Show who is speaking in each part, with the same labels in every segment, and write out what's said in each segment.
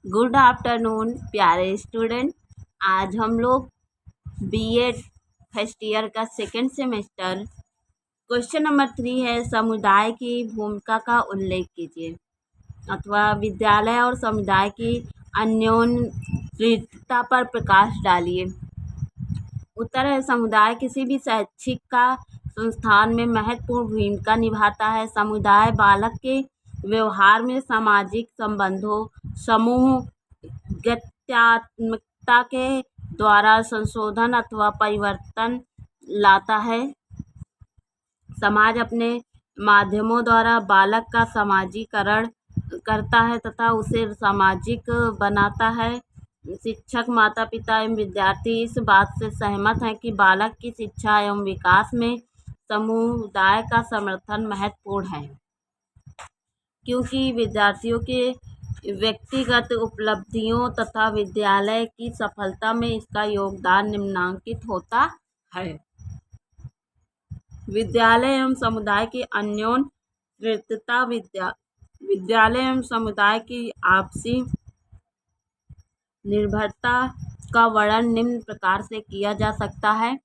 Speaker 1: Good afternoon प्यारे student. आज हम लोग बीएड फर्स्ट ईयर का सेकेंड सेमेस्टर क्वेश्चन नंबर 3 है, समुदाय की भूमिका का उल्लेख कीजिए अथवा विद्यालय और समुदाय की अन्योन्यता पर प्रकाश डालिए। उत्तर है, समुदाय किसी भी शैक्षिक का संस्थान में महत्वपूर्ण भूमिका निभाता है। समुदाय बालक के व्यवहार में सामाजिक संबंधों, समूह गत्यात्मकता के द्वारा संशोधन अथवा परिवर्तन लाता है। समाज अपने माध्यमों द्वारा बालक का समाजीकरण करता है तथा उसे सामाजिक बनाता है। शिक्षक, माता पिता एवं विद्यार्थी इस बात से सहमत हैं कि बालक की शिक्षा एवं विकास में समुदाय का समर्थन महत्वपूर्ण है, क्योंकि विद्यार्थियों के व्यक्तिगत उपलब्धियों तथा विद्यालय की सफलता में इसका योगदान निम्नांकित होता है। विद्यालय एवं समुदाय की अन्योन्यता। विद्यालय एवं समुदाय की आपसी निर्भरता का वर्णन निम्न प्रकार से किया जा सकता है।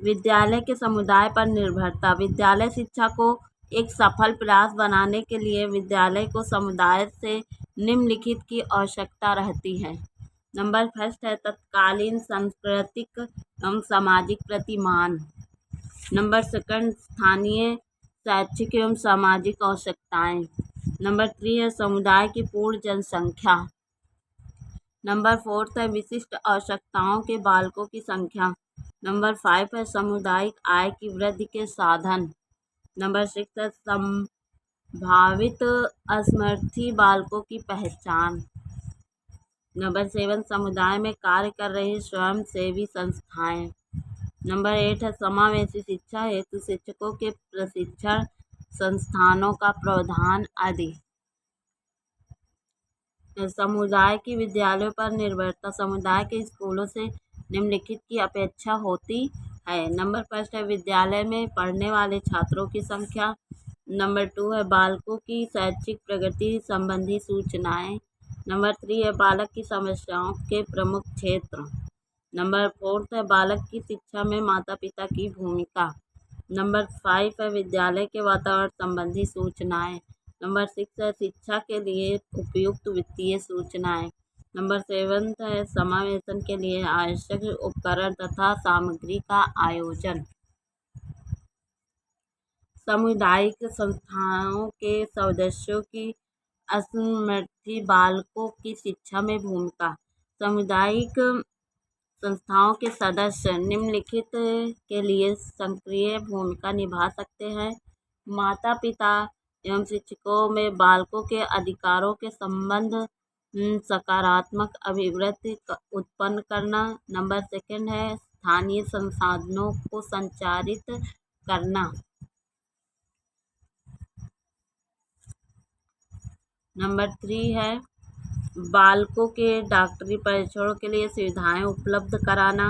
Speaker 1: विद्यालय के समुदाय पर निर्भरता। विद्यालय शिक्षा को एक सफल प्रयास बनाने के लिए विद्यालय को समुदाय से निम्नलिखित की आवश्यकता रहती है। नंबर फर्स्ट है तत्कालीन सांस्कृतिक एवं सामाजिक प्रतिमान। नंबर सेकंड स्थानीय शैक्षिक एवं सामाजिक आवश्यकताएं। नंबर 3 है समुदाय की पूर्ण जनसंख्या। नंबर 4 है विशिष्ट आवश्यकताओं के बालकों की संख्या। नंबर 5 है सामुदायिक आय की वृद्धि के साधन। नंबर 6 है संभावित असमर्थी बालकों की पहचान। नंबर 7 समुदाय में कार्य कर रही स्वयंसेवी संस्थाएं। नंबर 8 है समावेशी शिक्षा हेतु शिक्षकों के प्रशिक्षण संस्थानों का प्रावधान आदि। समुदाय की विद्यालयों पर निर्भरता। समुदाय के स्कूलों से निम्नलिखित की अपेक्षा होती है। नंबर फर्स्ट है विद्यालय में पढ़ने वाले छात्रों की संख्या। नंबर 2 है बालकों की शैक्षिक प्रगति संबंधी सूचनाएं। नंबर 3 है बालक की समस्याओं के प्रमुख क्षेत्र। नंबर 4 है बालक की शिक्षा में माता पिता की भूमिका। नंबर 5 है विद्यालय के वातावरण संबंधी सूचनाएं। नंबर 6 है शिक्षा के लिए उपयुक्त वित्तीय सूचनाएं। नंबर 7 है समावेशन के लिए आवश्यक उपकरण तथा सामग्री का आयोजन। सामुदायिक संस्थाओं के सदस्यों की असमर्थी बालकों की शिक्षा में भूमिका। सामुदायिक संस्थाओं के सदस्य निम्नलिखित के लिए सक्रिय भूमिका निभा सकते हैं। माता पिता एवं शिक्षकों में बालकों के अधिकारों के संबंध सकारात्मक अभिवृद्धि उत्पन्न करना। नंबर 2 है स्थानीय संसाधनों को संचारित करना। नंबर 3 है बालकों के डॉक्टरी परीक्षणों के लिए सुविधाएं उपलब्ध कराना।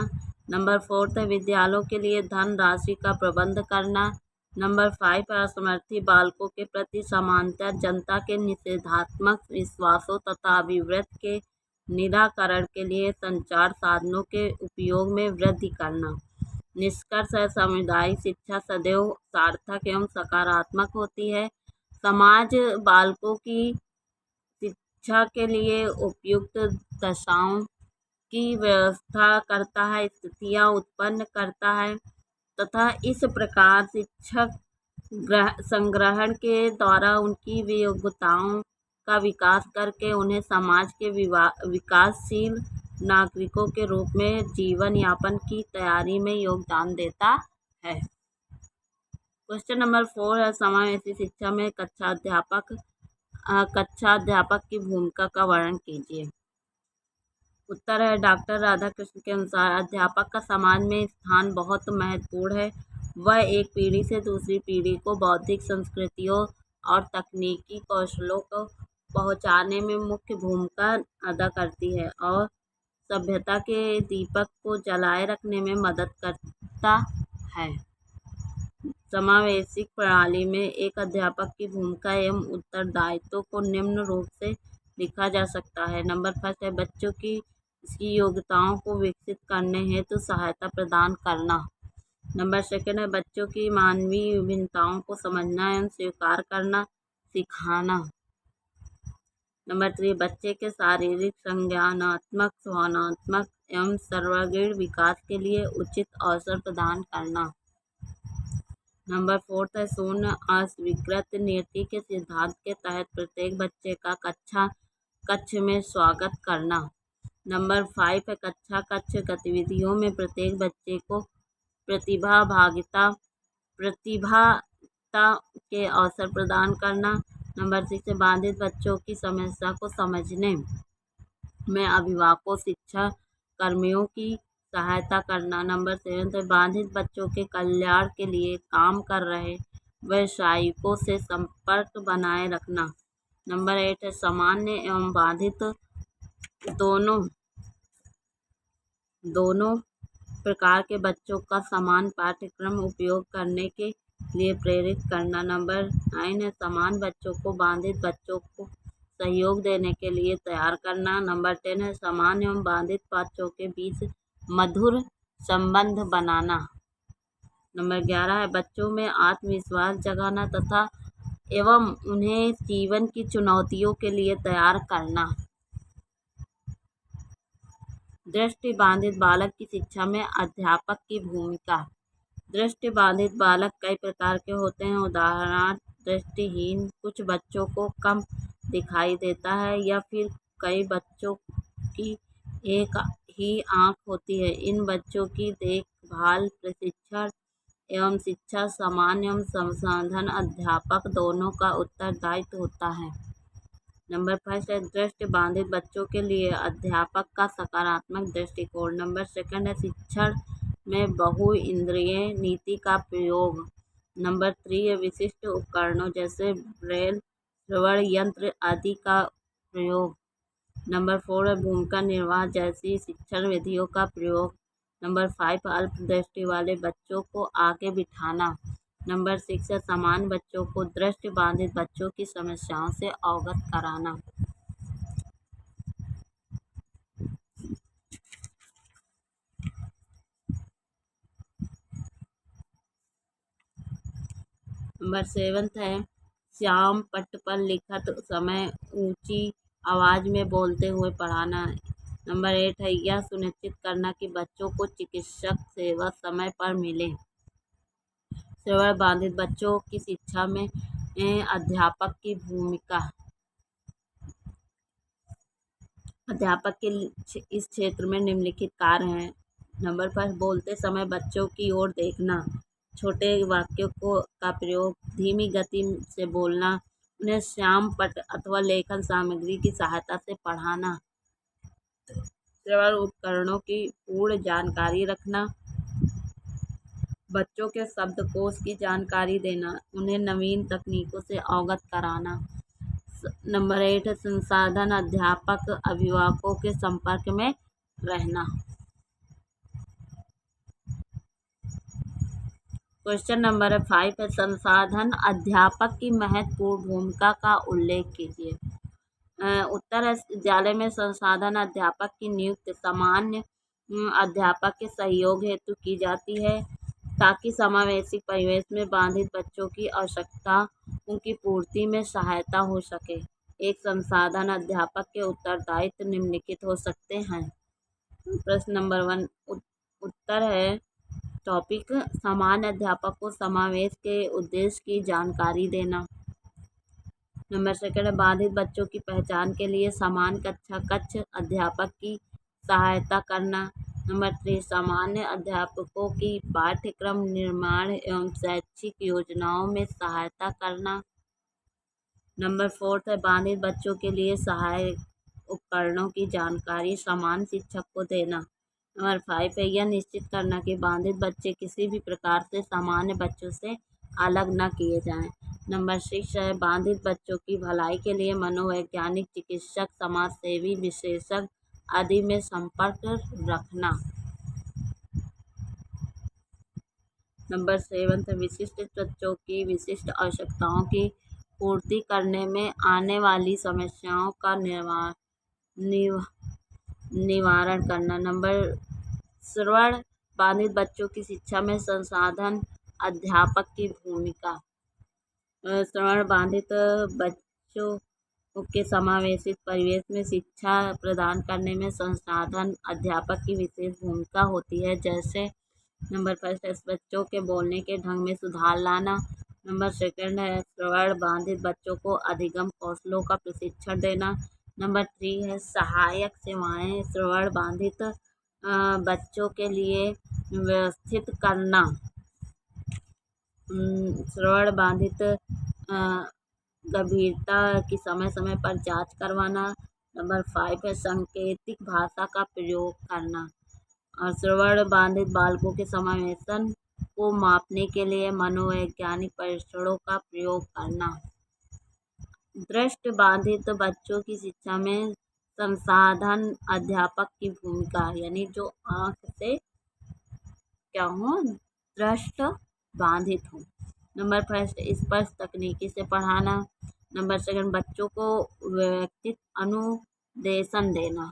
Speaker 1: नंबर 4 है विद्यालयों के लिए धन राशि का प्रबंध करना। नंबर 5 है असमर्थी बालकों के प्रति समानता जनता के निषेधात्मक विश्वासों तथा अभिवृत्ति के निराकरण के लिए संचार साधनों के उपयोग में वृद्धि करना। निष्कर्ष है सामुदायिक शिक्षा सदैव सार्थक एवं सकारात्मक होती है। समाज बालकों की शिक्षा के लिए उपयुक्त दशाओं की व्यवस्था करता है, स्थितियाँ उत्पन्न करता है तथा इस प्रकार शिक्षक संग्रहण के द्वारा उनकी योग्यताओं का विकास करके उन्हें समाज के विकासशील नागरिकों के रूप में जीवन यापन की तैयारी में योगदान देता है। क्वेश्चन नंबर 4 है समावेशी शिक्षा में कक्षा अध्यापक की भूमिका का वर्णन कीजिए। उत्तर है डॉक्टर राधाकृष्ण के अनुसार अध्यापक का समाज में स्थान बहुत महत्वपूर्ण है। वह एक पीढ़ी से दूसरी पीढ़ी को बौद्धिक संस्कृतियों और तकनीकी कौशलों को पहुंचाने में मुख्य भूमिका अदा करती है और सभ्यता के दीपक को जलाए रखने में मदद करता है। समावेशी प्रणाली में एक अध्यापक की भूमिका एवं उत्तरदायित्व को निम्न रूप से लिखा जा सकता है। नंबर फर्स्ट है बच्चों की इसकी योग्यताओं को विकसित करने हेतु सहायता प्रदान करना। नंबर सेकंड है बच्चों की मानवीय विभिन्नताओं को समझना एवं स्वीकार करना सिखाना। नंबर थ्री बच्चे के शारीरिक, संज्ञानात्मक, भावनात्मक एवं सर्वांगीण विकास के लिए उचित अवसर प्रदान करना। नंबर फोर्थ है शून्य अस्वीकृत नियति के सिद्धांत के तहत प्रत्येक बच्चे का कक्ष में स्वागत करना। नंबर फाइव है कक्ष गतिविधियों में प्रत्येक बच्चे को प्रतिभागिता के अवसर प्रदान करना। नंबर सिक्स है बाधित बच्चों की समस्या को समझने में अभिभावकों, शिक्षा कर्मियों की सहायता करना। नंबर सेवन है बाधित बच्चों के कल्याण के लिए काम कर रहे व्यवसायिकों से संपर्क बनाए रखना। नंबर एट है सामान्य एवं बाधित दोनों प्रकार के बच्चों का समान पाठ्यक्रम उपयोग करने के लिए प्रेरित करना। नंबर नाइन है समान बच्चों को बाधित बच्चों को सहयोग देने के लिए तैयार करना। नंबर 10 है समान एवं बाधित बच्चों के बीच मधुर संबंध बनाना। नंबर 11 है बच्चों में आत्मविश्वास जगाना तथा एवं उन्हें जीवन की चुनौतियों के लिए तैयार करना। दृष्टिबाधित बालक की शिक्षा में अध्यापक की भूमिका। दृष्टिबाधित बालक कई प्रकार के होते हैं। उदाहरण दृष्टिहीन, कुछ बच्चों को कम दिखाई देता है या फिर कई बच्चों की एक ही आँख होती है। इन बच्चों की देखभाल, प्रशिक्षण एवं शिक्षा समान एवं संसाधन अध्यापक दोनों का उत्तरदायित्व होता है। नंबर 5 है दृष्टिबाधित बच्चों के लिए अध्यापक का सकारात्मक दृष्टिकोण। नंबर सेकंड है शिक्षण में बहुइंद्रिय नीति का प्रयोग। नंबर 3 है विशिष्ट उपकरणों जैसे ब्रेल, श्रवण यंत्र आदि का प्रयोग। नंबर 4 है भूमिका निर्वाह जैसी शिक्षण विधियों का प्रयोग। नंबर 5 अल्प दृष्टि वाले बच्चों को आगे बिठाना। नंबर 6 है समान बच्चों को दृष्टिबाधित बच्चों की समस्याओं से अवगत कराना। नंबर 7 है श्याम पट्ट पर लिखत समय ऊंची आवाज में बोलते हुए पढ़ाना। नंबर 8 है यह सुनिश्चित करना कि बच्चों को चिकित्सक सेवा समय पर मिले। श्रवण बाधित बच्चों की शिक्षा में अध्यापक की भूमिका। अध्यापक के इस क्षेत्र में निम्नलिखित कार्य हैं। नंबर 5 बोलते समय बच्चों की ओर देखना, छोटे वाक्यों का प्रयोग, धीमी गति से बोलना, उन्हें श्याम पट्ट अथवा लेखन सामग्री की सहायता से पढ़ाना, श्रवण उपकरणों की पूर्ण जानकारी रखना, बच्चों के शब्दकोश की जानकारी देना, उन्हें नवीन तकनीकों से अवगत कराना। नंबर 8 है संसाधन अध्यापक अभिभावकों के संपर्क में रहना। क्वेश्चन नंबर 5 है संसाधन अध्यापक की महत्वपूर्ण भूमिका का उल्लेख कीजिए। उत्तर है विद्यालय में संसाधन अध्यापक की नियुक्ति सामान्य अध्यापक के सहयोग हेतु की जाती है ताकि समावेशी परिवेश में बाधित बच्चों की आवश्यकता उनकी पूर्ति में सहायता हो सके। एक संसाधन अध्यापक के उत्तरदायित्व निम्नलिखित हो सकते हैं। प्रश्न नंबर 1 उत्तर है टॉपिक सामान्य अध्यापक को समावेश के उद्देश्य की जानकारी देना। नंबर सेकंड है बाधित बच्चों की पहचान के लिए समान कक्ष अध्यापक की सहायता करना। नंबर 3 सामान्य अध्यापकों की पाठ्यक्रम निर्माण एवं शैक्षिक योजनाओं में सहायता करना। नंबर 4 है बाधित बच्चों के लिए सहायक उपकरणों की जानकारी समान शिक्षक को देना। नंबर 5 है यह निश्चित करना कि बाधित बच्चे किसी भी प्रकार से सामान्य बच्चों से अलग न किए जाएं। नंबर 6 है बाधित बच्चों की भलाई के लिए मनोवैज्ञानिक, चिकित्सक, समाजसेवी, विशेषज्ञ आदि में संपर्क रखना। नंबर 7 है विशिष्ट बच्चों की विशिष्ट आवश्यकताओं की पूर्ति करने में आने वाली समस्याओं का निव, निवारण करना। नंबर श्रवण बाधित बच्चों की शिक्षा में संसाधन अध्यापक की भूमिका। श्रवण बाधित बच्चों के समावेशित परिवेश में शिक्षा प्रदान करने में संसाधन अध्यापक की विशेष भूमिका होती है। जैसे नंबर फर्स्ट है बच्चों के बोलने के ढंग में सुधार लाना। नंबर सेकंड है श्रवण बाधित बच्चों को अधिगम कौशलों का प्रशिक्षण देना। नंबर 3 है सहायक सेवाएं श्रवण बाधित बच्चों के लिए व्यवस्थित करना। श्रवण बाधित गंभीरता की समय समय पर जांच करवाना। नंबर 5 है सांकेतिक भाषा का प्रयोग करना। और श्रवण बाधित बालकों के समावेशन को मापने के लिए मनोवैज्ञानिक परीक्षणों का प्रयोग करना। दृष्टि बाधित बच्चों की शिक्षा में संसाधन अध्यापक की भूमिका, यानी जो आँख से क्या हो दृष्टि बाधित हो। नंबर फर्स्ट स्पर्श तकनीकी से पढ़ाना। नंबर सेकंड बच्चों को व्यक्तिगत अनुदेशन देना।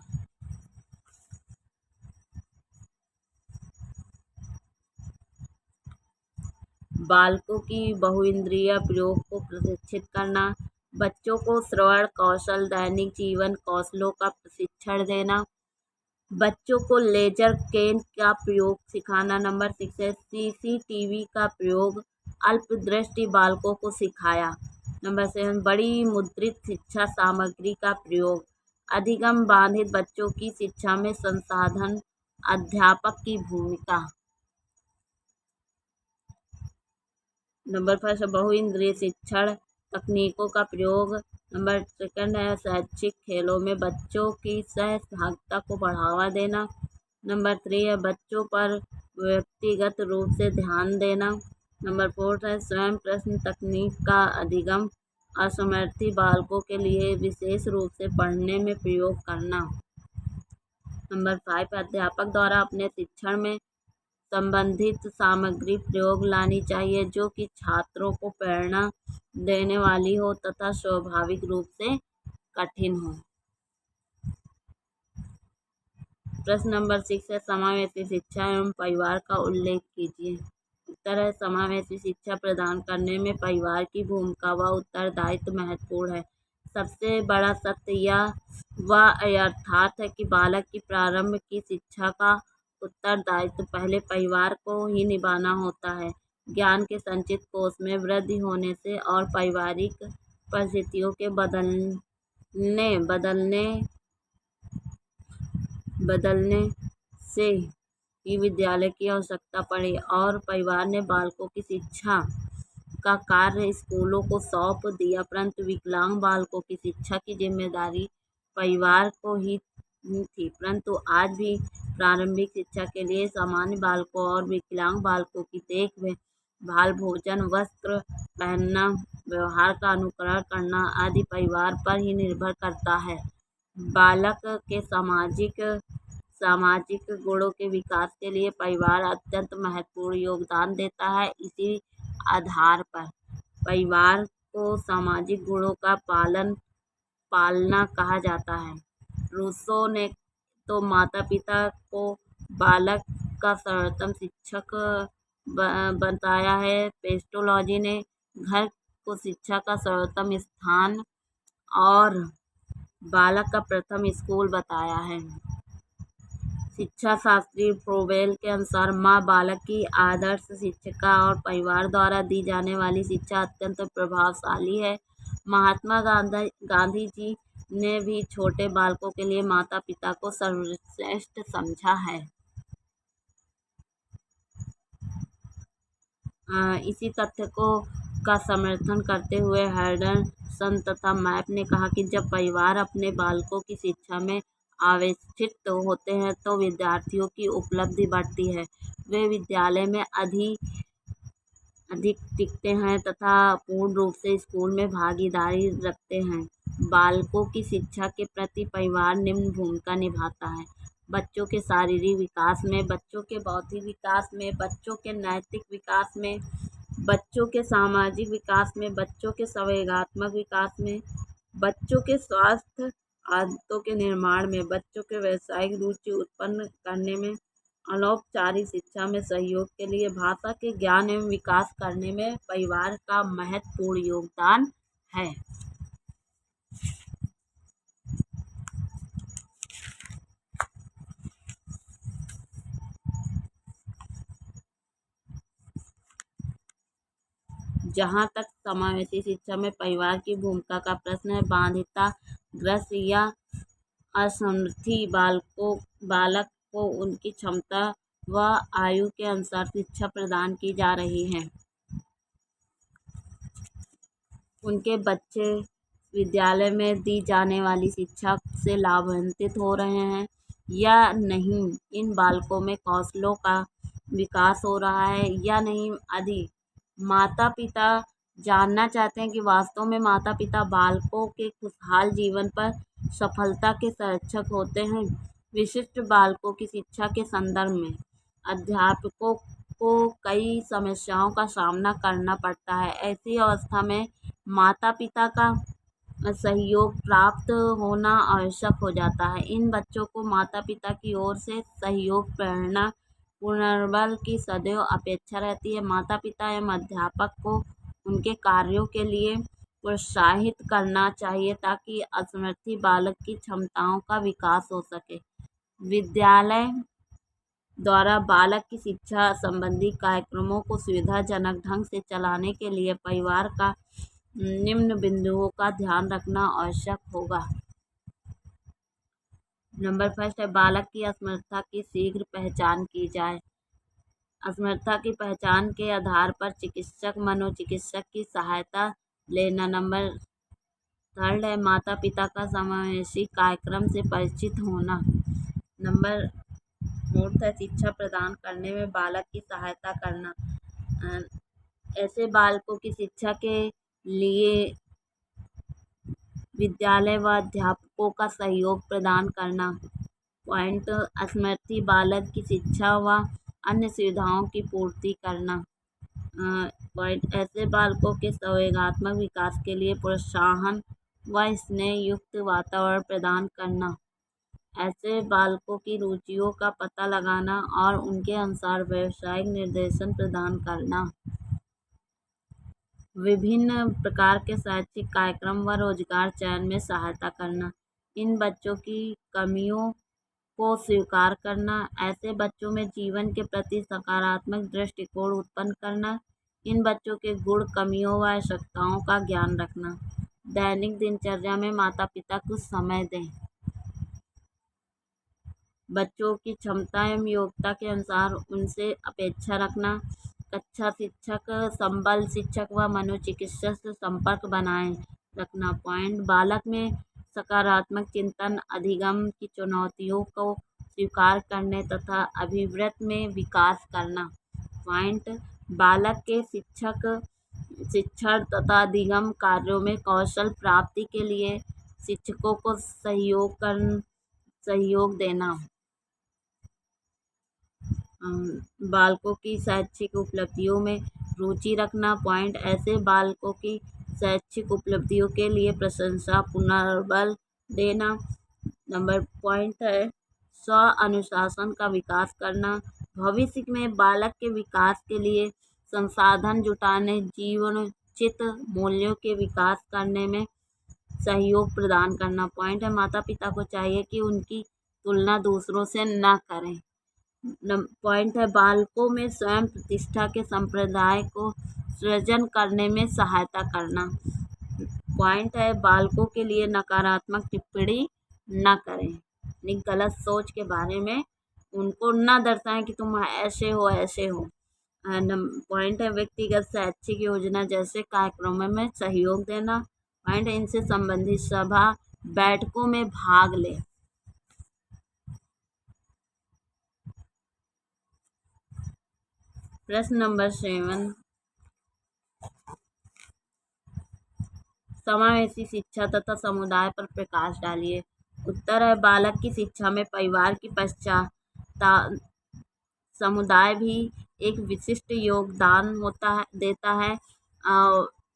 Speaker 1: बालकों की बहुइंद्रिय प्रयोग को प्रशिक्षित करना। बच्चों को श्रवण कौशल दैनिक जीवन कौशलों का प्रशिक्षण देना। बच्चों को लेजर केन का प्रयोग सिखाना। नंबर 6 है CCTV का प्रयोग अल्पदृष्टि बालकों को सिखाया। नंबर 7 बड़ी मुद्रित शिक्षा सामग्री का प्रयोग। अधिगम बाधित बच्चों की शिक्षा में संसाधन अध्यापक की भूमिका। नंबर फर्स्ट बहुइंद्रिय शिक्षण तकनीकों का प्रयोग। नंबर सेकंड है शैक्षिक खेलों में बच्चों की सहभागिता को बढ़ावा देना। नंबर 3 है बच्चों पर व्यक्तिगत रूप से ध्यान देना। नंबर 4 है स्वयं प्रश्न तकनीक का अधिगम असमर्थी बालकों के लिए विशेष रूप से पढ़ने में प्रयोग करना। नंबर 5 अध्यापक द्वारा अपने शिक्षण में संबंधित सामग्री प्रयोग लानी चाहिए जो कि छात्रों को प्रेरणा देने वाली हो तथा स्वाभाविक रूप से कठिन हो। प्रश्न नंबर 6 है समावेशी शिक्षा एवं परिवार का उल्लेख कीजिए। उत्तर है समावेशी शिक्षा प्रदान करने में परिवार की भूमिका व उत्तरदायित्व महत्वपूर्ण है। सबसे बड़ा सत्य यह यथार्थ है कि बालक की प्रारंभ की शिक्षा का उत्तरदायित्व पहले परिवार को ही निभाना होता है। ज्ञान के संचित कोष में वृद्धि होने से और पारिवारिक परिस्थितियों के बदलने से ही विद्यालय की आवश्यकता पड़ी और परिवार ने बालकों की शिक्षा का कार्य स्कूलों को सौंप दिया, परंतु विकलांग बालकों की शिक्षा की जिम्मेदारी परिवार को ही थी। परंतु आज भी प्रारंभिक शिक्षा के लिए सामान्य बालकों और विकलांग बालकों की देखभाल, भोजन, वस्त्र पहनना, व्यवहार का अनुकरण करना आदि परिवार पर ही निर्भर करता है। बालक के सामाजिक गुणों के विकास के लिए परिवार अत्यंत महत्वपूर्ण योगदान देता है। इसी आधार पर परिवार को सामाजिक गुणों का पालना कहा जाता है। रूसो ने तो माता पिता को बालक का सर्वोत्तम शिक्षक बताया है। पेस्टोलॉजी ने घर को शिक्षा का सर्वोत्तम स्थान और बालक का प्रथम स्कूल बताया है। शिक्षा शास्त्री फ्रोबेल के अनुसार माँ बालक की आदर्श शिक्षिका और परिवार द्वारा दी जाने वाली शिक्षा अत्यंत प्रभावशाली है। महात्मा गांधी जी ने भी छोटे बालकों के लिए माता पिता को सर्वश्रेष्ठ समझा है। इसी तथ्य का समर्थन करते हुए हेंडरसन तथा मैप ने कहा कि जब परिवार अपने बालकों की शिक्षा में आवेशित होते हैं तो विद्यार्थियों की उपलब्धि बढ़ती है, वे विद्यालय में अधिक टिकते हैं तथा पूर्ण रूप से स्कूल में भागीदारी रखते हैं। बालकों की शिक्षा के प्रति परिवार निम्न भूमिका निभाता है। बच्चों के शारीरिक विकास में, बच्चों के बौद्धिक विकास में, बच्चों के नैतिक विकास में, बच्चों के सामाजिक विकास में, बच्चों के संवेगात्मक विकास में, बच्चों के स्वास्थ्य आदतों के निर्माण में, बच्चों के व्यावसायिक रुचि उत्पन्न करने में, अनौपचारिक शिक्षा में सहयोग के लिए, भाषा के ज्ञान एवं विकास करने में परिवार का महत्वपूर्ण योगदान है। जहाँ तक समावेशी शिक्षा में परिवार की भूमिका का प्रश्न है, बाध्यता ग्रस्त या असमर्थी बालक को उनकी क्षमता व आयु के अनुसार शिक्षा प्रदान की जा रही है। उनके बच्चे विद्यालय में दी जाने वाली शिक्षा से लाभान्वित हो रहे हैं या नहीं, इन बालकों में कौशलों का विकास हो रहा है या नहीं आदि। माता पिता जानना चाहते हैं कि वास्तव में माता पिता बालकों के खुशहाल जीवन पर सफलता के संरक्षक होते हैं। विशिष्ट बालकों की शिक्षा के संदर्भ में अध्यापकों को कई समस्याओं का सामना करना पड़ता है। ऐसी अवस्था में माता पिता का सहयोग प्राप्त होना आवश्यक हो जाता है। इन बच्चों को माता पिता की ओर से सहयोग, प्रेरणा, पुनर्बल की सदैव अपेक्षा रहती है। माता पिता एवं अध्यापक को उनके कार्यों के लिए प्रोत्साहित करना चाहिए ताकि असमर्थी बालक की क्षमताओं का विकास हो सके। विद्यालय द्वारा बालक की शिक्षा संबंधी कार्यक्रमों को सुविधाजनक ढंग से चलाने के लिए परिवार का निम्न बिंदुओं का ध्यान रखना आवश्यक होगा। नंबर फर्स्ट है, बालक की असमर्थता की शीघ्र पहचान की जाए। असमर्थता की पहचान के आधार पर चिकित्सक, मनोचिकित्सक की सहायता लेना। नंबर थर्ड है, माता पिता का समावेशी कार्यक्रम से परिचित होना। नंबर फोर्थ है, शिक्षा प्रदान करने में बालक की सहायता करना। ऐसे बालकों की शिक्षा के लिए विद्यालय व अध्यापकों का सहयोग प्रदान करना। पॉइंट, असमर्थी बालक की शिक्षा व अन्य सुविधाओं की पूर्ति करना। पॉइंट, ऐसे बालकों के संवेगात्मक विकास के लिए प्रोत्साहन व स्नेह युक्त वातावरण प्रदान करना। ऐसे बालकों की रुचियों का पता लगाना और उनके अनुसार व्यावसायिक निर्देशन प्रदान करना। विभिन्न प्रकार के शैक्षिक कार्यक्रम व रोजगार चयन में सहायता करना। इन बच्चों की कमियों को स्वीकार करना। ऐसे बच्चों में जीवन के प्रति सकारात्मक दृष्टिकोण उत्पन्न करना। इन बच्चों के गुण, कमियों व आवश्यकताओं का ज्ञान रखना। दैनिक दिनचर्या में माता पिता कुछ समय दें। बच्चों की क्षमता एवं योग्यता के अनुसार उनसे अपेक्षा रखना। कक्षा शिक्षक, संबल शिक्षक व मनोचिकित्सक से संपर्क बनाए रखना। पॉइंट, बालक में सकारात्मक चिंतन, अधिगम की चुनौतियों को स्वीकार करने तथा अभिवृत्ति में विकास करना। पॉइंट, बालक के शिक्षण तथा अधिगम कार्यों में कौशल प्राप्ति के लिए शिक्षकों को सहयोग देना। बालकों की शैक्षिक उपलब्धियों में रुचि रखना। पॉइंट, ऐसे बालकों की शैक्षिक उपलब्धियों के लिए प्रशंसा, पुनर्बल देना। नंबर पॉइंट है, स्व अनुशासन का विकास करना। भविष्य में बालक के विकास के लिए संसाधन जुटाने, जीवनोचित मूल्यों के विकास करने में सहयोग प्रदान करना। पॉइंट है, माता पिता को चाहिए कि उनकी तुलना दूसरों से न करें। पॉइंट है, बालकों में स्वयं प्रतिष्ठा के संप्रदाय को सृजन करने में सहायता करना। पॉइंट है, बालकों के लिए नकारात्मक टिप्पणी न करें, यानी गलत सोच के बारे में उनको न दर्शाएं कि तुम ऐसे हो ऐसे हो। पॉइंट है, व्यक्तिगत शैक्षिक योजना जैसे कार्यक्रमों में सहयोग देना। पॉइंट है, इनसे संबंधित सभा बैठकों में भाग लें। प्रश्न नंबर 7, समावेशी शिक्षा तथा समुदाय पर प्रकाश डालिए। उत्तर है, बालक की शिक्षा में परिवार की समुदाय भी एक विशिष्ट योगदान देता है।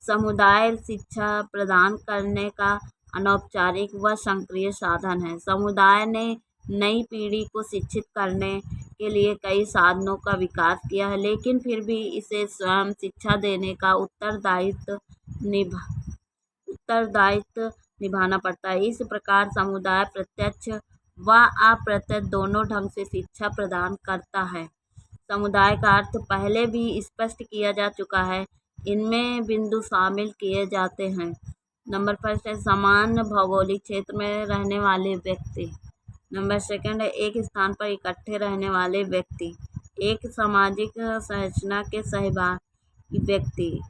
Speaker 1: समुदाय शिक्षा प्रदान करने का अनौपचारिक व सक्रिय साधन है। समुदाय ने नई पीढ़ी को शिक्षित करने के लिए कई साधनों का विकास किया है, लेकिन फिर भी इसे स्वयं शिक्षा देने का निभा उत्तरदायित्व निभाना पड़ता है। इस प्रकार समुदाय प्रत्यक्ष व अप्रत्यक्ष दोनों ढंग से शिक्षा प्रदान करता है। समुदाय का अर्थ पहले भी स्पष्ट किया जा चुका है। इनमें बिंदु शामिल किए जाते हैं। नंबर फर्स्ट है समान भौगोलिक क्षेत्र में रहने वाले व्यक्ति। नंबर सेकंड है एक स्थान पर इकट्ठे रहने वाले व्यक्ति। एक सामाजिक संरचना के सहभागी व्यक्ति।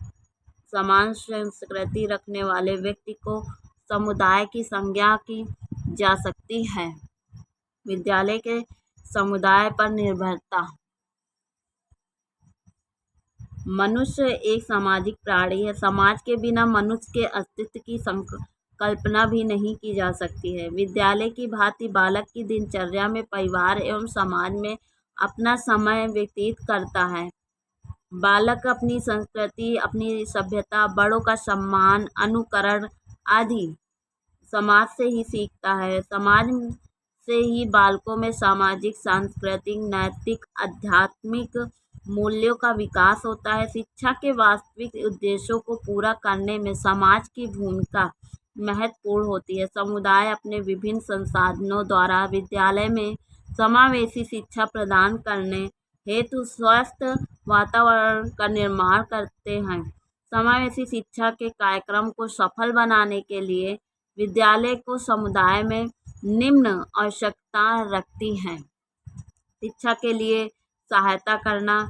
Speaker 1: समान संस्कृति रखने वाले व्यक्ति को समुदाय की संज्ञा की जा सकती है। विद्यालय के समुदाय पर निर्भरता। मनुष्य एक सामाजिक प्राणी है। समाज के बिना मनुष्य के अस्तित्व की कल्पना भी नहीं की जा सकती है। विद्यालय की भांति बालक की दिनचर्या में परिवार एवं समाज में अपना समय व्यतीत करता है। बालक अपनी संस्कृति, अपनी सभ्यता, बड़ों का सम्मान, अनुकरण आदि समाज से ही सीखता है। समाज से ही बालकों में सामाजिक, सांस्कृतिक, नैतिक, आध्यात्मिक मूल्यों का विकास होता है। शिक्षा के वास्तविक उद्देश्यों को पूरा करने में समाज की भूमिका महत्वपूर्ण होती है। समुदाय अपने विभिन्न संसाधनों द्वारा विद्यालय में समावेशी शिक्षा प्रदान करने हेतु स्वस्थ वातावरण का निर्माण करते हैं। समावेशी शिक्षा के कार्यक्रम को सफल बनाने के लिए विद्यालय को समुदाय में निम्न आवश्यकता रखती हैं। शिक्षा के लिए सहायता करना।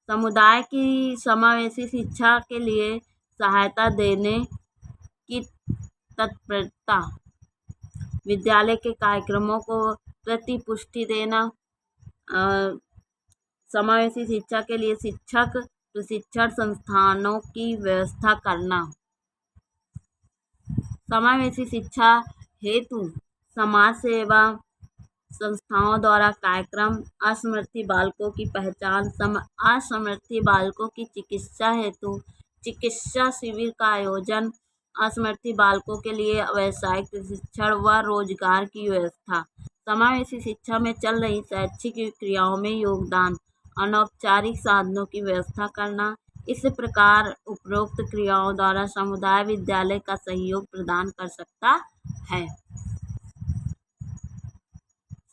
Speaker 1: समुदाय की समावेशी शिक्षा के लिए सहायता देने की तत्परता। विद्यालय के कार्यक्रमों को प्रतिपुष्टि देना। समावेशी शिक्षा के लिए शिक्षक प्रशिक्षण संस्थानों की व्यवस्था करना। समावेशी शिक्षा हेतु समाज सेवा संस्थाओं द्वारा कार्यक्रम, असमर्थी बालकों की पहचान, असमर्थी बालकों की चिकित्सा हेतु चिकित्सा शिविर का आयोजन, असमर्थी बालकों के लिए व्यावसायिक प्रशिक्षण व रोजगार की व्यवस्था। समावेशी शिक्षा में चल रही शैक्षिक क्रियाओं में योगदान, अनौपचारिक साधनों की व्यवस्था करना। इस प्रकार उपरोक्त क्रियाओं द्वारा समुदाय विद्यालय का सहयोग प्रदान कर सकता है।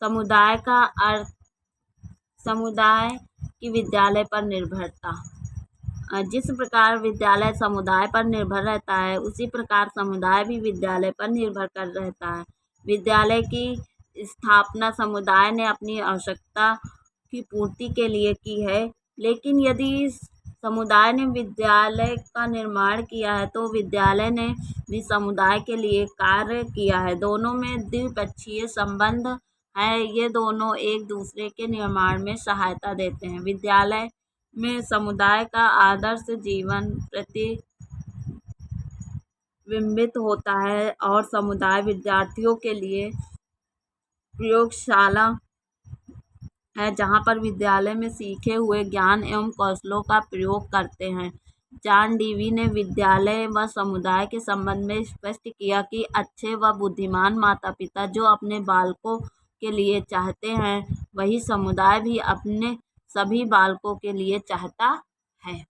Speaker 1: समुदाय का अर्थ। समुदाय की विद्यालय पर निर्भरता। जिस प्रकार विद्यालय समुदाय पर निर्भर रहता है, उसी प्रकार समुदाय भी विद्यालय पर निर्भर कर रहता है। विद्यालय की स्थापना समुदाय ने अपनी आवश्यकता की पूर्ति के लिए की है, लेकिन यदि समुदाय ने विद्यालय का निर्माण किया है तो विद्यालय ने भी समुदाय के लिए कार्य किया है। दोनों में द्विपक्षीय संबंध है। ये दोनों एक दूसरे के निर्माण में सहायता देते हैं। विद्यालय में समुदाय का आदर्श जीवन प्रतिबिंबित होता है और समुदाय विद्यार्थियों के लिए प्रयोगशाला है, जहाँ पर विद्यालय में सीखे हुए ज्ञान एवं कौशलों का प्रयोग करते हैं। जॉन डीवी ने विद्यालय व समुदाय के संबंध में स्पष्ट किया कि अच्छे व बुद्धिमान माता पिता जो अपने बालकों के लिए चाहते हैं, वही समुदाय भी अपने सभी बालकों के लिए चाहता है।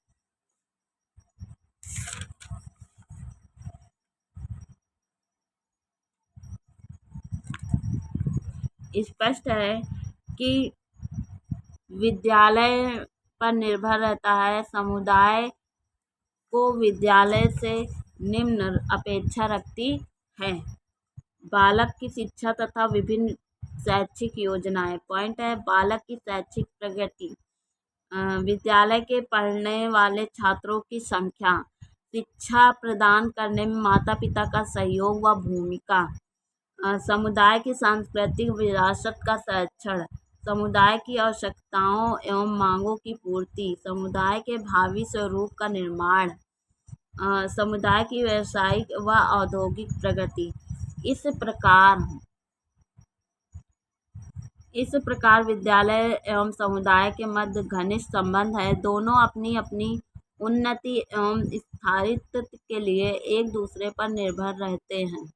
Speaker 1: स्पष्ट है कि विद्यालय पर निर्भर रहता है। समुदाय को विद्यालय से निम्न अपेक्षा रखती है। बालक की शिक्षा तथा विभिन्न शैक्षिक योजनाएं। पॉइंट है बालक की शैक्षिक प्रगति। विद्यालय के पढ़ने वाले छात्रों की संख्या। शिक्षा प्रदान करने में माता पिता का सहयोग व भूमिका। समुदाय की सांस्कृतिक विरासत का संरक्षण। समुदाय की आवश्यकताओं एवं मांगों की पूर्ति। समुदाय के भावी स्वरूप का निर्माण। समुदाय की व्यावसायिक व औद्योगिक प्रगति। इस इस प्रकार विद्यालय एवं समुदाय के मध्य घनिष्ठ संबंध है। दोनों अपनी अपनी उन्नति एवं स्थायित्व के लिए एक दूसरे पर निर्भर रहते हैं।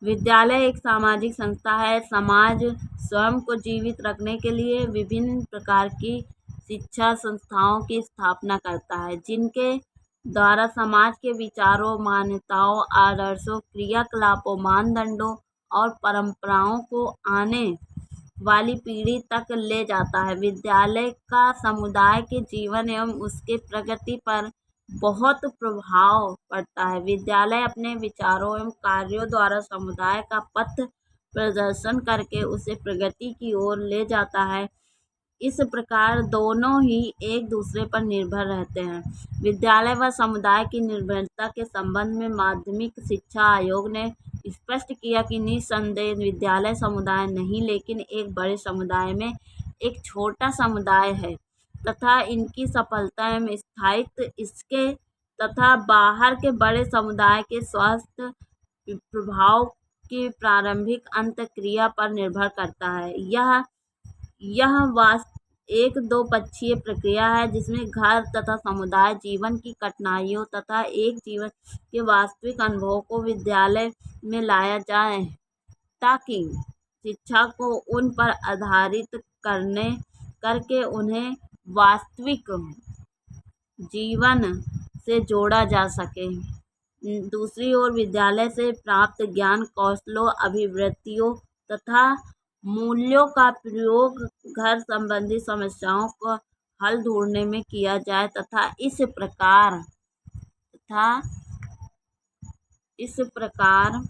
Speaker 1: विद्यालय एक सामाजिक संस्था है। समाज स्वयं को जीवित रखने के लिए विभिन्न प्रकार की शिक्षा संस्थाओं की स्थापना करता है, जिनके द्वारा समाज के विचारों, मान्यताओं, आदर्शों, क्रियाकलापों, मानदंडों और परंपराओं को आने वाली पीढ़ी तक ले जाता है। विद्यालय का समुदाय के जीवन एवं उसके प्रगति पर बहुत प्रभाव पड़ता है। विद्यालय अपने विचारों एवं कार्यों द्वारा समुदाय का पथ प्रदर्शन करके उसे प्रगति की ओर ले जाता है। इस प्रकार दोनों ही एक दूसरे पर निर्भर रहते हैं। विद्यालय व समुदाय की निर्भरता के संबंध में माध्यमिक शिक्षा आयोग ने स्पष्ट किया कि निस्संदेह विद्यालय समुदाय नहीं, लेकिन एक बड़े समुदाय में एक छोटा समुदाय है तथा इनकी सफलता एवं स्थायित्व इसके तथा बाहर के बड़े समुदाय के स्वास्थ्य प्रभाव की प्रारंभिक अंतःक्रिया पर निर्भर करता है। यह एक दो पक्षीय प्रक्रिया है, जिसमें घर तथा समुदाय जीवन की कठिनाइयों तथा एक जीवन के वास्तविक अनुभवों को विद्यालय में लाया जाए, ताकि शिक्षा को उन पर आधारित करके उन्हें वास्तविक जीवन से जोड़ा जा सके। दूसरी ओर विद्यालय से प्राप्त ज्ञान, कौशलों, अभिवृत्तियों तथा मूल्यों का प्रयोग घर संबंधी समस्याओं को हल ढूंढने में किया जाए तथा इस प्रकार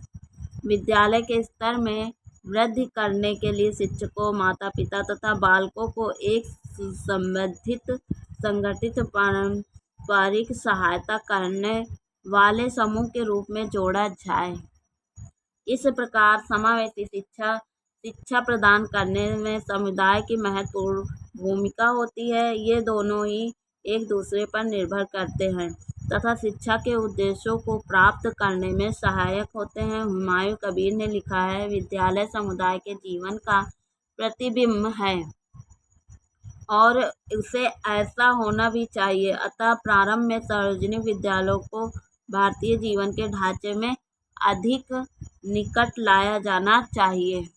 Speaker 1: विद्यालय के स्तर में वृद्धि करने के लिए शिक्षकों, माता पिता तथा बालकों को एक संगठित पारंपरिक सहायता करने वाले समूह के रूप में जोड़ा जाए। इस प्रकार समावेशी शिक्षा प्रदान करने में समुदाय की महत्वपूर्ण भूमिका होती है। ये दोनों ही एक दूसरे पर निर्भर करते हैं तथा शिक्षा के उद्देश्यों को प्राप्त करने में सहायक होते हैं। हुमायूं कबीर ने लिखा है, विद्यालय समुदाय के जीवन का प्रतिबिंब है और उसे ऐसा होना भी चाहिए। अतः प्रारंभ में सार्वजनिक विद्यालयों को भारतीय जीवन के ढांचे में अधिक निकट लाया जाना चाहिए।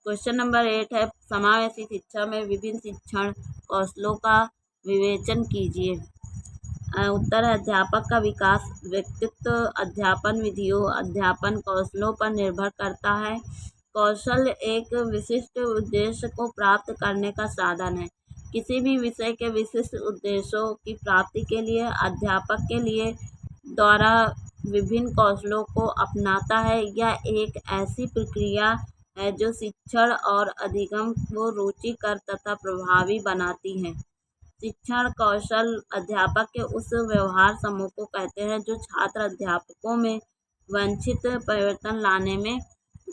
Speaker 1: क्वेश्चन नंबर 8 है, समावेशी शिक्षा में विभिन्न शिक्षण कौशलों का विवेचन कीजिए। उत्तर है, अध्यापक का विकास व्यक्तित्व, अध्यापन विधियों, अध्यापन कौशलों पर निर्भर करता है। कौशल एक विशिष्ट उद्देश्य को प्राप्त करने का साधन है। किसी भी विषय के विशिष्ट उद्देश्यों की प्राप्ति के लिए अध्यापक के लिए द्वारा विभिन्न कौशलों को अपनाता है। यह एक ऐसी प्रक्रिया है जो शिक्षण और अधिगम को रुचिकर तथा प्रभावी बनाती है। शिक्षण कौशल अध्यापक के उस व्यवहार समूह को कहते हैं जो छात्र अध्यापकों में वांछित परिवर्तन लाने में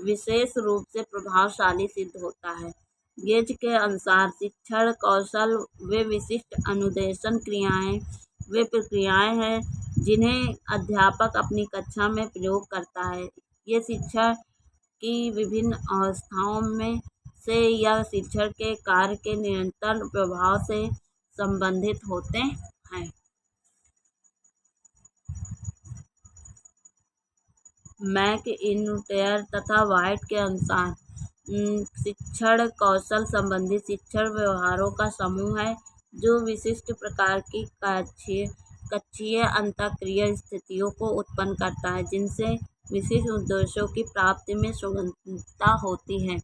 Speaker 1: विशेष रूप से प्रभावशाली सिद्ध होता है। गेज के अनुसार शिक्षण कौशल वे विशिष्ट अनुदेशन क्रियाएं, वे प्रक्रियाएं हैं जिन्हें अध्यापक अपनी कक्षा में प्रयोग करता है। ये शिक्षण की विभिन्न अवस्थाओं में से या शिक्षण के कार्य के निरंतर प्रभाव से संबंधित होते हैं। मैकइंटायर तथा वाइट के अनुसार शिक्षण कौशल संबंधी शिक्षण व्यवहारों का समूह है जो विशिष्ट प्रकार की कक्षीय अंतःक्रिया स्थितियों को उत्पन्न करता है, जिनसे विशिष्ट उद्देश्यों की प्राप्ति में सुगमता होती है।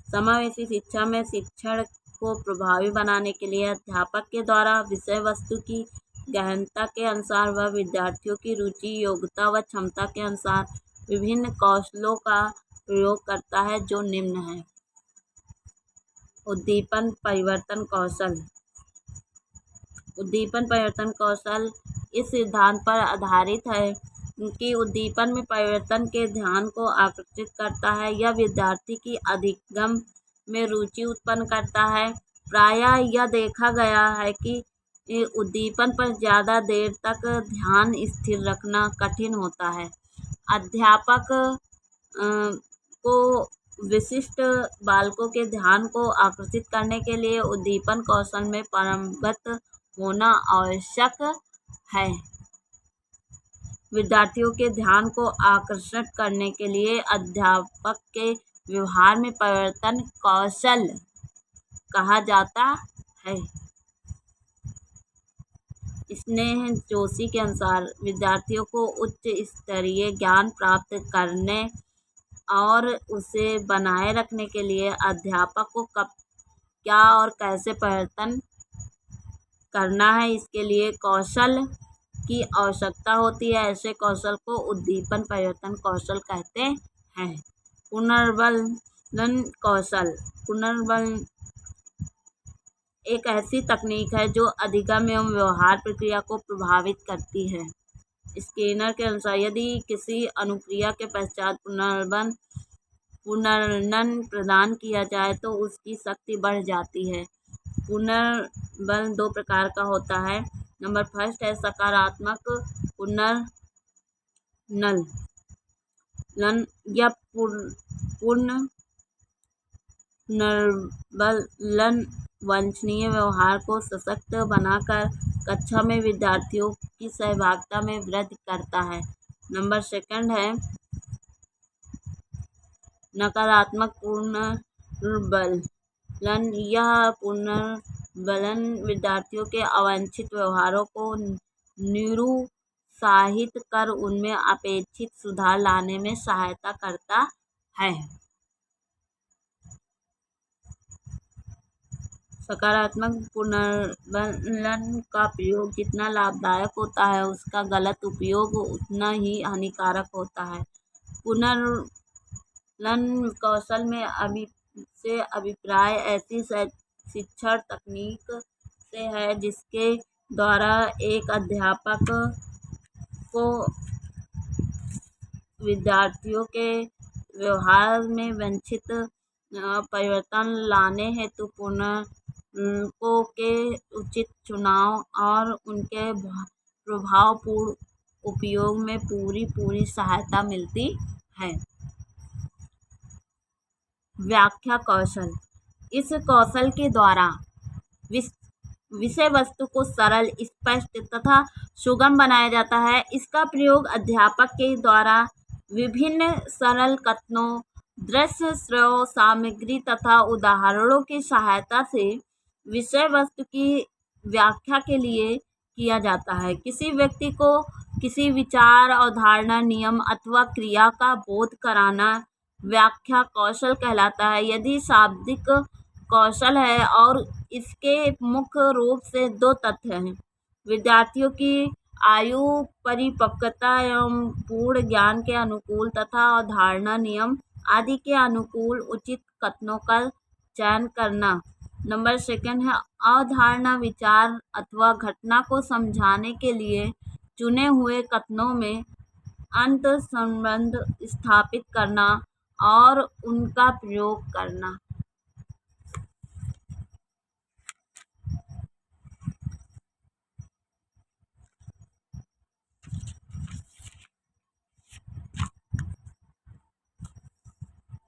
Speaker 1: समावेशी शिक्षा में शिक्षण को प्रभावी बनाने के लिए अध्यापक के द्वारा विषय वस्तु की गहनता के अनुसार व विद्यार्थियों की रुचि, योग्यता व क्षमता के अनुसार विभिन्न कौशलों का प्रयोग करता है, जो निम्न है। उद्दीपन परिवर्तन कौशल। उद्दीपन परिवर्तन कौशल इस सिद्धांत पर आधारित है कि उद्दीपन में परिवर्तन के ध्यान को आकर्षित करता है। यह विद्यार्थी की अधिगम में रुचि उत्पन्न करता है। प्रायः यह देखा गया है कि उद्दीपन पर ज़्यादा देर तक ध्यान स्थिर रखना कठिन होता है। अध्यापक को विशिष्ट बालकों के ध्यान को आकर्षित करने के लिए उद्दीपन कौशल में पारंगत होना आवश्यक है। विद्यार्थियों के ध्यान को आकर्षित करने के लिए अध्यापक के व्यवहार में परिवर्तन कौशल कहा जाता है। स्नेह जोशी के अनुसार विद्यार्थियों को उच्च स्तरीय ज्ञान प्राप्त करने और उसे बनाए रखने के लिए अध्यापक को कब, क्या और कैसे परिवर्तन करना है, इसके लिए कौशल की आवश्यकता होती है। ऐसे कौशल को उद्दीपन परिवर्तन कौशल कहते हैं। पुनर्बलन कौशल। पुनर्बलन एक ऐसी तकनीक है जो अधिगम एवं व्यवहार प्रक्रिया को प्रभावित करती है। स्किनर के अनुसार यदि किसी अनुक्रिया के पश्चात पुनर्नन प्रदान किया जाए तो उसकी शक्ति बढ़ जाती है। पुनर्बल दो प्रकार का होता है। नंबर फर्स्ट है सकारात्मक पुनर्नन या पुनर्बलन वांछनीय व्यवहार को सशक्त बनाकर कक्षा में विद्यार्थियों की सहभागिता में वृद्धि करता है। नंबर सेकंड है नकारात्मक पुनर्बलन। यह पुनर्बलन विद्यार्थियों के अवांछित व्यवहारों को निरुत्साहित कर उनमें अपेक्षित सुधार लाने में सहायता करता है। सकारात्मक पुनर्बलन का प्रयोग जितना लाभदायक होता है उसका गलत उपयोग उतना ही हानिकारक होता है। पुनर्बलन कौशल में अभिप्राय ऐसी शिक्षण तकनीक से है जिसके द्वारा एक अध्यापक को विद्यार्थियों के व्यवहार में वांछित परिवर्तन लाने हेतु पूर्णांकों के उचित चुनाव और उनके प्रभावपूर्ण उपयोग में पूरी सहायता मिलती है। व्याख्या कौशल। इस कौशल के द्वारा विषय वस्तु को सरल, स्पष्ट तथा सुगम बनाया जाता है। इसका प्रयोग अध्यापक के द्वारा विभिन्न सरल कथनों, दृश्य श्रव्य सामग्री तथा उदाहरणों की सहायता से विषय वस्तु की व्याख्या के लिए किया जाता है। किसी व्यक्ति को किसी विचार, अवधारणा, नियम अथवा क्रिया का बोध कराना व्याख्या कौशल कहलाता है। यदि शाब्दिक कौशल है और इसके मुख्य रूप से दो तथ्य हैं: विद्यार्थियों की आयु, परिपक्वता एवं पूर्ण ज्ञान के अनुकूल तथा अवधारणा, नियम आदि के अनुकूल उचित कथनों का चयन करना। नंबर सेकंड है अवधारणा, विचार अथवा घटना को समझाने के लिए चुने हुए कथनों में अंतर्संबंध स्थापित करना और उनका प्रयोग करना।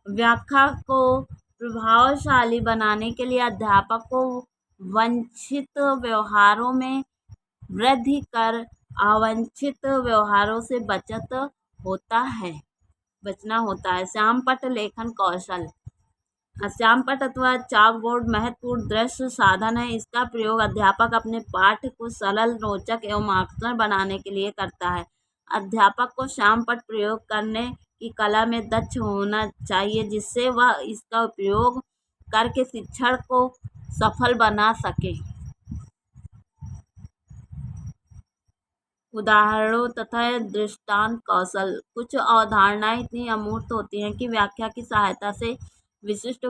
Speaker 1: व्याख्या को प्रभावशाली बनाने के लिए अध्यापक को वांछित व्यवहारों में वृद्धि कर अवांछित व्यवहारों से बचना होता है। श्यामपट्ट लेखन कौशल। श्यामपट्ट अथवा चाकबोर्ड महत्वपूर्ण दृश्य साधन है। इसका प्रयोग अध्यापक अपने पाठ को सरल, रोचक एवं आकर्षक बनाने के लिए करता है। अध्यापक को श्यामपट्ट प्रयोग करने की कला में दक्ष होना चाहिए जिससे वह इसका उपयोग करके शिक्षण को सफल बना सके। उदाहरणों तथा दृष्टांत कौशल। कुछ अवधारणाएं इतनी अमूर्त होती हैं कि व्याख्या की सहायता से विशिष्ट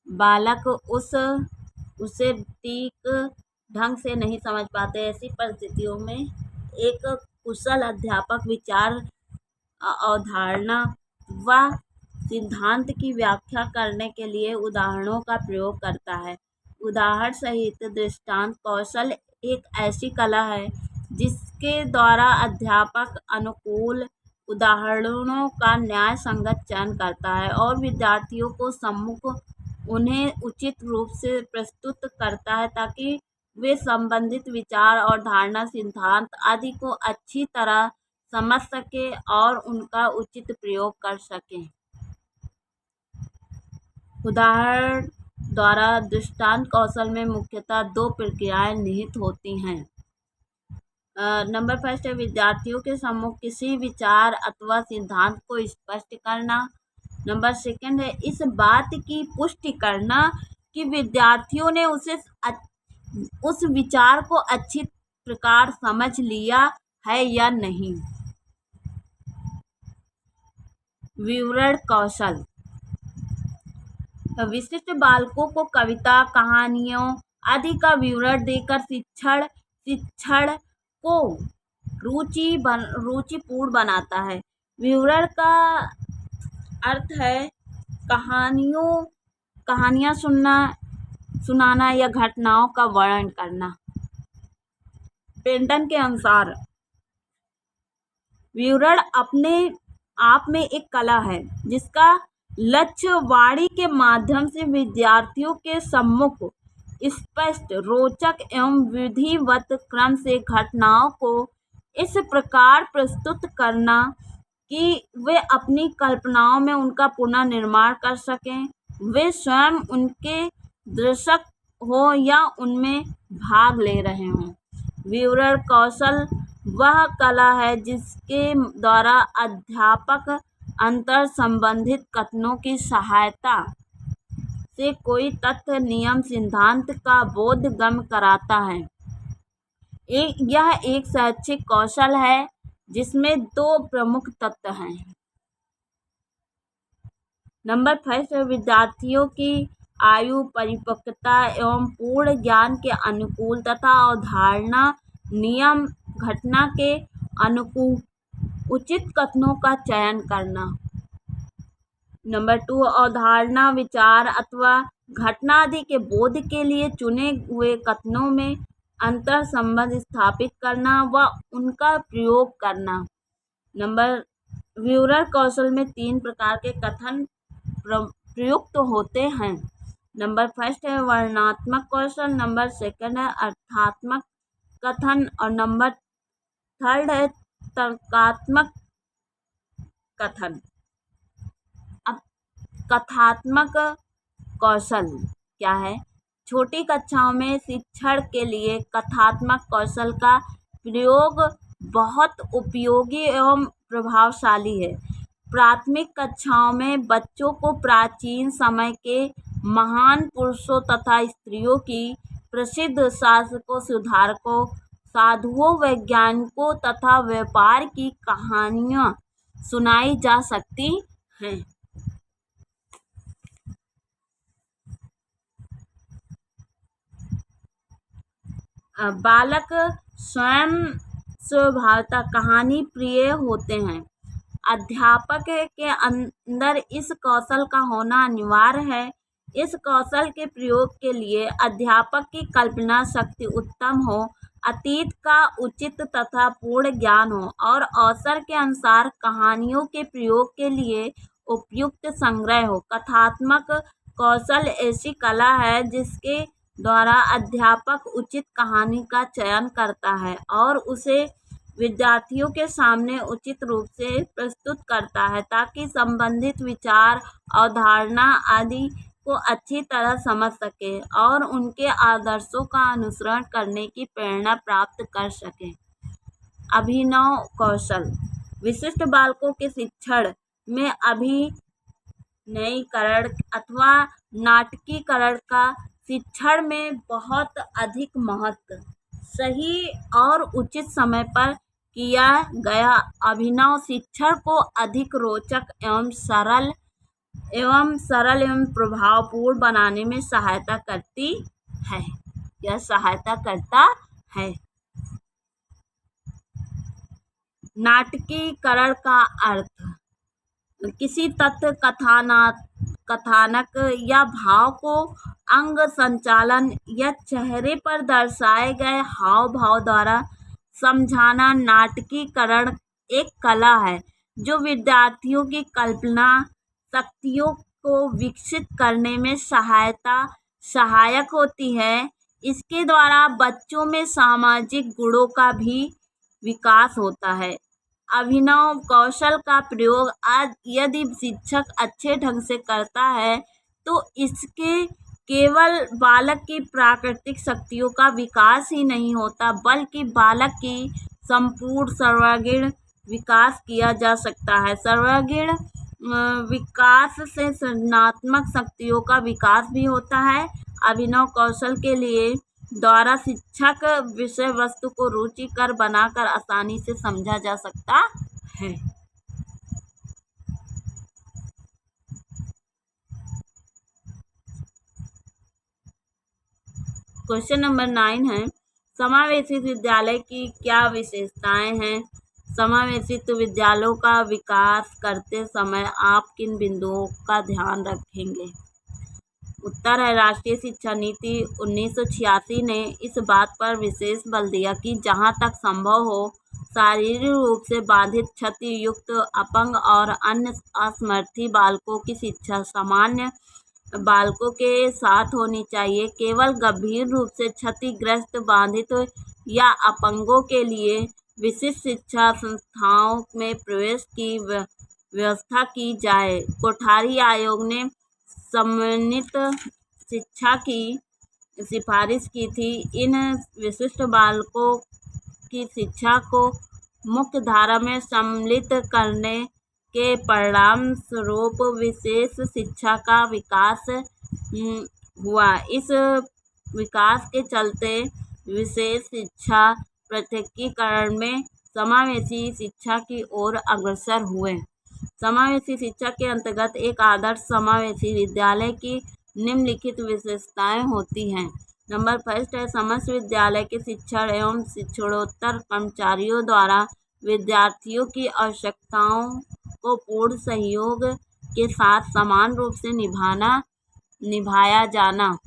Speaker 1: बालक उसे ठीक ढंग से नहीं समझ पाते। ऐसी परिस्थितियों में एक कुशल अध्यापक विचार, अवधारणा व सिद्धांत की व्याख्या करने के लिए उदाहरणों का प्रयोग करता है। उदाहरण सहित दृष्टांत कौशल एक ऐसी कला है जिसके द्वारा अध्यापक अनुकूल उदाहरणों का न्याय संगत चयन करता है और विद्यार्थियों को सम्मुख उन्हें उचित रूप से प्रस्तुत करता है ताकि वे संबंधित विचार और धारणा सिद्धांत आदि को अच्छी तरह समझ सके और उनका उचित प्रयोग कर सकें। उदाहरण द्वारा दृष्टांत कौशल में मुख्यतः दो प्रक्रियाएं निहित होती हैं। नंबर फर्स्ट है विद्यार्थियों के सम्मुख किसी विचार अथवा सिद्धांत को स्पष्ट करना। नंबर सेकंड है इस बात की पुष्टि करना कि विद्यार्थियों ने उस विचार को अच्छी प्रकार समझ लिया है या नहीं। विवरण कौशल। विशिष्ट बालकों को कविता, कहानियों आदि का विवरण देकर शिक्षण को रुचिपूर्ण बनाता है। विवरण का अर्थ है कहानियाँ सुनाना या घटनाओं का वर्णन करना। पेंटन के अनुसार विवरण अपने आप में एक कला है जिसका लक्ष्य वाणी के माध्यम से विद्यार्थियों के सम्मुख स्पष्ट, रोचक एवं विधिवत क्रम से घटनाओं को इस प्रकार प्रस्तुत करना कि वे अपनी कल्पनाओं में उनका पुनर्निर्माण कर सकें, वे स्वयं उनके दर्शक हो या उनमें भाग ले रहे हों। विवरण कौशल वह कला है जिसके द्वारा अध्यापक अंतर संबंधित कथनों की सहायता से कोई तथ्य, नियम, सिद्धांत का बोधगम्य कराता है। यह एक शैक्षिक कौशल है जिसमें दो प्रमुख तत्व हैं। नंबर 5 है विद्यार्थियों की आयु, परिपक्वता एवं पूर्ण ज्ञान के अनुकूल तथा अवधारणा, नियम, घटना के अनुकूल उचित कथनों का चयन करना। नंबर 2 अवधारणा, विचार अथवा घटना आदि के बोध के लिए चुने हुए कथनों में अंतर संबंध स्थापित करना व उनका प्रयोग करना। विवरण कौशल में 3 प्रकार के कथन प्रयुक्त होते हैं। नंबर फर्स्ट है वर्णनात्मक कौशल, नंबर सेकंड है अर्थात्मक कथन और नंबर थर्ड है तर्कात्मक कथन। अब कथात्मक कौशल क्या है? छोटी कक्षाओं में शिक्षण के लिए कथात्मक कौशल का प्रयोग बहुत उपयोगी एवं प्रभावशाली है। प्राथमिक कक्षाओं में बच्चों को प्राचीन समय के महान पुरुषों तथा स्त्रियों की, प्रसिद्ध शासकों, सुधारकों, साधुओं, वैज्ञानिकों तथा व्यापार की कहानियाँ सुनाई जा सकती हैं। बालक स्वयं स्वभावतः कहानी प्रिय होते हैं। अध्यापक के अंदर इस कौशल का होना अनिवार्य है। इस कौशल के प्रयोग के लिए अध्यापक की कल्पना शक्ति उत्तम हो, अतीत का उचित तथा पूर्ण ज्ञान हो और अवसर के अनुसार कहानियों के प्रयोग के लिए उपयुक्त संग्रह हो। कथात्मक कौशल ऐसी कला है जिसके द्वारा अध्यापक उचित कहानी का चयन करता है और उसे विद्यार्थियों के सामने उचित रूप से प्रस्तुत करता है ताकि संबंधित विचार, अवधारणा आदि को अच्छी तरह समझ सके और उनके आदर्शों का अनुसरण करने की प्रेरणा प्राप्त कर सके। अभिनव कौशल विशिष्ट बालकों के शिक्षण में अभिनयीकरण अथवा नाटकीकरण का शिक्षण में बहुत अधिक महत्व। सही और उचित समय पर किया गया अभिनव शिक्षण को अधिक रोचक एवं सरल एवं प्रभावपूर्ण बनाने में सहायता करती है। यह सहायता करता है। नाटकीकरण का अर्थ किसी तथ्य, कथानक या भाव को अंग संचालन या चेहरे पर दर्शाए गए हाव भाव द्वारा समझाना। नाटकीकरण एक कला है जो विद्यार्थियों की कल्पना शक्तियों को विकसित करने में सहायक होती है। इसके द्वारा बच्चों में सामाजिक गुणों का भी विकास होता है। अभिनव कौशल का प्रयोग आज यदि शिक्षक अच्छे ढंग से करता है तो इसके केवल बालक की प्राकृतिक शक्तियों का विकास ही नहीं होता, बल्कि बालक की संपूर्ण सर्वांगीण विकास किया जा सकता है। सर्वांगीण विकास से सृजनात्मक शक्तियों का विकास भी होता है। अभिनव कौशल के लिए द्वारा शिक्षक विषय वस्तु को रुचिकर बनाकर आसानी से समझा जा सकता है। क्वेश्चन नंबर 9 है, समावेशी विद्यालय की क्या विशेषताएं हैं? समावेशित विद्यालयों का विकास करते समय आप किन बिंदुओं का ध्यान रखेंगे? उत्तर है, राष्ट्रीय शिक्षा नीति 1986 ने इस बात पर विशेष बल दिया कि जहां तक संभव हो शारीरिक रूप से बाधित, क्षति युक्त, अपंग और अन्य असमर्थी बालकों की शिक्षा सामान्य बालकों के साथ होनी चाहिए। केवल गंभीर रूप से क्षतिग्रस्त, बाधित या अपंगों के लिए विशिष्ट शिक्षा संस्थाओं में प्रवेश की व्यवस्था की जाए। कोठारी आयोग ने समन्वित शिक्षा की सिफारिश की थी। इन विशिष्ट बालकों की शिक्षा को मुख्य धारा में सम्मिलित करने के परिणाम स्वरूप विशेष शिक्षा का विकास हुआ। इस विकास के चलते विशेष शिक्षा पृथकीकरण में समावेशी शिक्षा की ओर अग्रसर हुए। समावेशी शिक्षा के अंतर्गत एक आदर्श समावेशी विद्यालय की निम्नलिखित विशेषताएं होती हैं। नंबर फर्स्ट है, समस्त विद्यालय के शिक्षण एवं शिक्षणोत्तर कर्मचारियों द्वारा विद्यार्थियों की आवश्यकताओं को पूर्ण सहयोग के साथ समान रूप से निभाया जाना।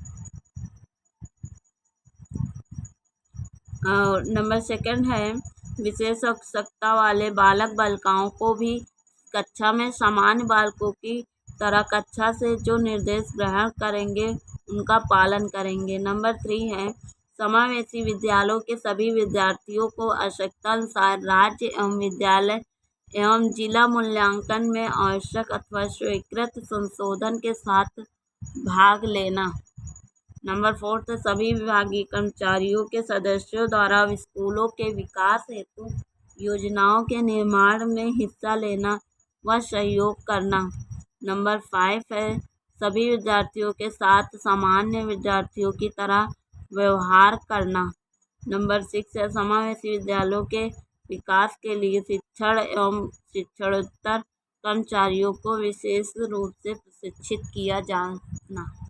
Speaker 1: नंबर सेकंड है, विशेष आवश्यकता वाले बालक बालिकाओं को भी कक्षा में सामान्य बालकों की तरह कक्षा से जो निर्देश ग्रहण करेंगे उनका पालन करेंगे। नंबर 3 है, समावेशी विद्यालयों के सभी विद्यार्थियों को आवश्यकतानुसार राज्य एवं विद्यालय एवं जिला मूल्यांकन में आवश्यक अथवा स्वीकृत संशोधन के साथ भाग लेना। नंबर 4 सभी विभागीय कर्मचारियों के सदस्यों द्वारा स्कूलों के विकास हेतु योजनाओं के निर्माण में हिस्सा लेना व सहयोग करना। नंबर 5 है, सभी विद्यार्थियों के साथ सामान्य विद्यार्थियों की तरह व्यवहार करना। नंबर 6 है, समावेशी विद्यालयों के विकास के लिए शिक्षण एवं शिक्षणोत्तर कर्मचारियों को विशेष रूप से प्रशिक्षित किया जाना।